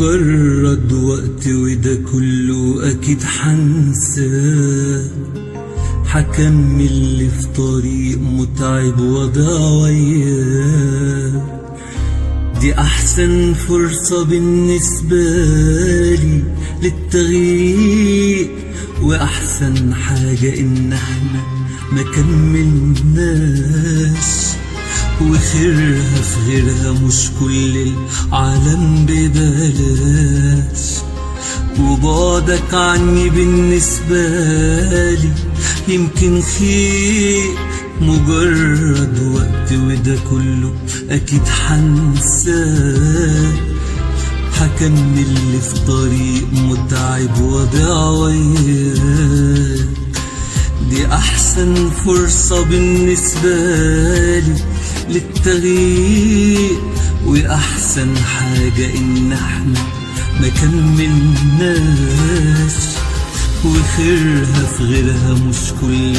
مجرد وقت وده كله اكيد حنساه. حكمل اللي في طريق متعب وضع وياه. دي احسن فرصة بالنسبة لي للتغيير، واحسن حاجة ان احنا ما كملناش. وخيرها في غيرها مش كل العالم ببلاش. وبعدك عني بالنسبة لي يمكن خير، مجرد وقت وده كله اكيد حنساه. حكمل اللي في طريق متعب وضع وياك. دي احسن فرصة بالنسبة لي للتغيير، واحسن حاجة ان احنا ما كملناش. وخيرها في غيرها مش كل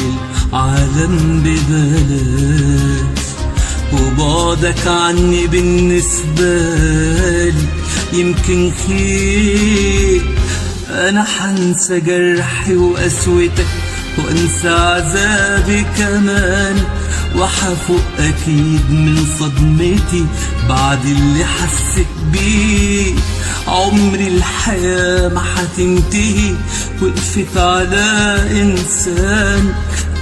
العالم ببلاش. وبعدك عني بالنسبة لي يمكن خير. انا حنسى جرحي وقسوتك وانسى عذابي كمان، وحفوق اكيد من صدمتي بعد اللي حسيت بيه. عمري الحياة ما حتنتهي، وقفت على انسان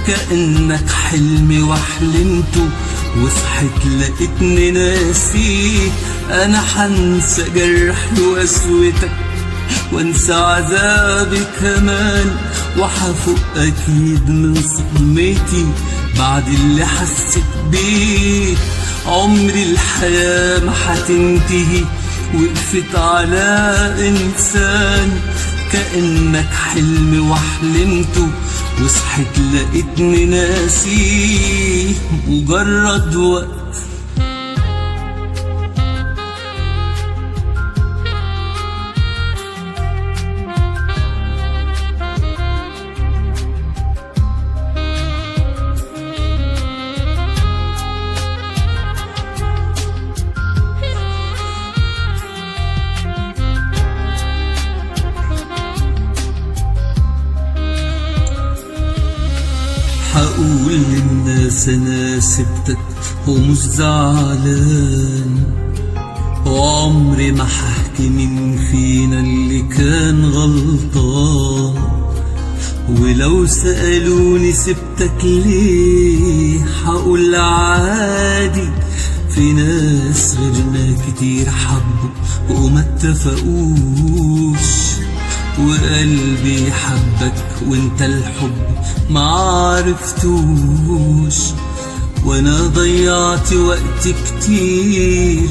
كأنك حلمي وحلمته، وصحيت لقيتني ناسيه. انا حنسى جرحي وقسوتك وانسى عذابي كمان، وحفوق اكيد من صدمتي بعد اللي حسيت بيه. عمري الحياة ما حتنتهي، وقفت على انسان كأنك حلمي وحلمته، وصحيت لقيتني ناسيه. مجرد وقت هقول للناس انا سبتك ومش زعلان، وعمري ما هحكي مين فينا اللي كان غلطان. ولو سألوني سبتك ليه هقول عادي، في ناس غيرنا كتير حبوا وما اتفقوش. وقلبي حبك وانت الحب معرفتوش. وانا ضيعت وقت كتير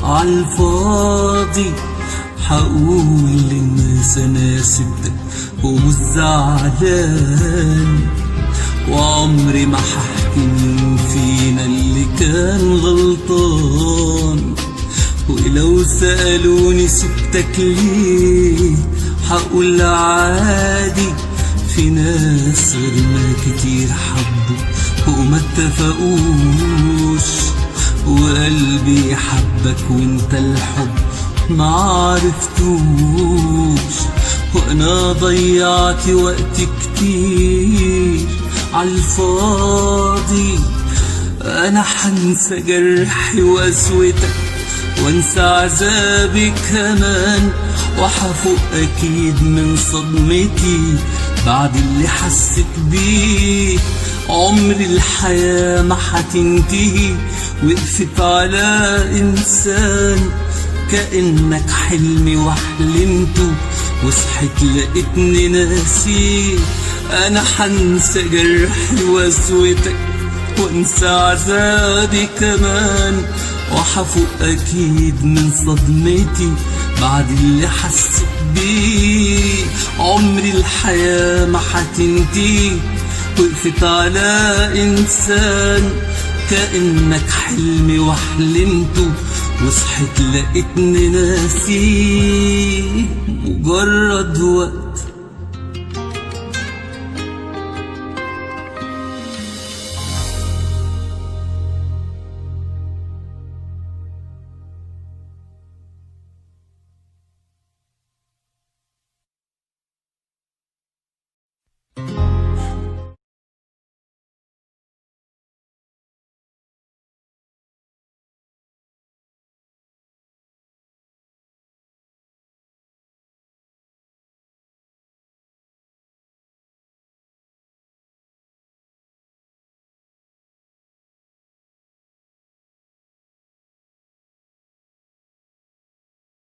عالفاضي. هقول للناس انا سبتك ومش زعلان، وعمري ما هحكي مين فينا اللي كان غلطان. ولو سألوني سبتك ليه هقول عادي، في ناس غيرنا كتير حبوا وما اتفقوش. وقلبي حبك وانت الحب معرفتوش. وانا ضيعت وقت كتير عالفاضي. انا حنسى جرحي وقسوتك وانسى عذابي كمان، وحفوق اكيد من صدمتي بعد اللي حسيت بيه. عمري الحياة ما حتنتهي، وقفت على انسان كأنك حلمي وحلمته، وصحيت لقيتني ناسيه. انا حنسى جرحي وقسوتك وانسى عذابي كمان، وحفوق اكيد من صدمتي بعد اللي حسيت بيه. عمري الحياة ما حتنتهي، وقفت على انسان كأنك حلمي وحلمته، وصحيت لقيتني ناسيه. مجرد وقت